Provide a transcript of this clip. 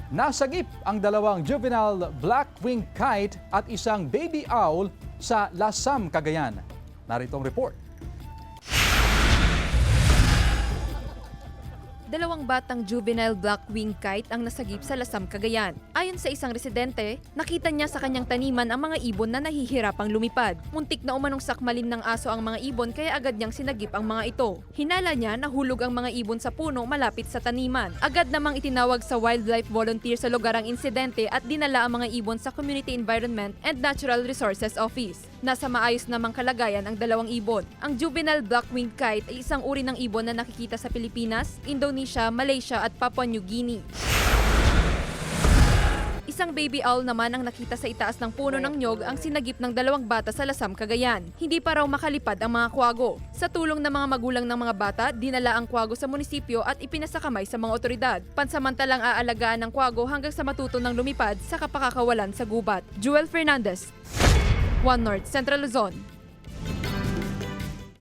Nasagip ang dalawang juvenile black-winged kite at isang baby owl sa Lasam, Cagayan. Narito ang report. Dalawang batang juvenile black-winged kite ang nasagip sa Lasam, Cagayan. Ayon sa isang residente, nakita niya sa kanyang taniman ang mga ibon na nahihirapang lumipad. Muntik na umanong sakmalin ng aso ang mga ibon kaya agad niyang sinagip ang mga ito. Hinala niya nahulog ang mga ibon sa puno malapit sa taniman. Agad namang itinawag sa wildlife volunteer sa lugar ang insidente at dinala ang mga ibon sa Community Environment and Natural Resources Office. Nasa maayos namang kalagayan ang dalawang ibon. Ang juvenile black-winged kite ay isang uri ng ibon na nakikita sa Pilipinas, Indonesia, Malaysia at Papua New Guinea. Isang baby owl naman ang nakita sa itaas ng puno ng nyog ang sinagip ng dalawang bata sa Lasam, Cagayan. Hindi pa raw makalipad ang mga kwago. Sa tulong ng mga magulang ng mga bata, dinala ang kwago sa munisipyo at ipinasakamay sa mga otoridad. Pansamantalang aalagaan ng kwago hanggang sa matuto ng lumipad sa kapakakawalan sa gubat. Joel Fernandez, One North, Central Luzon.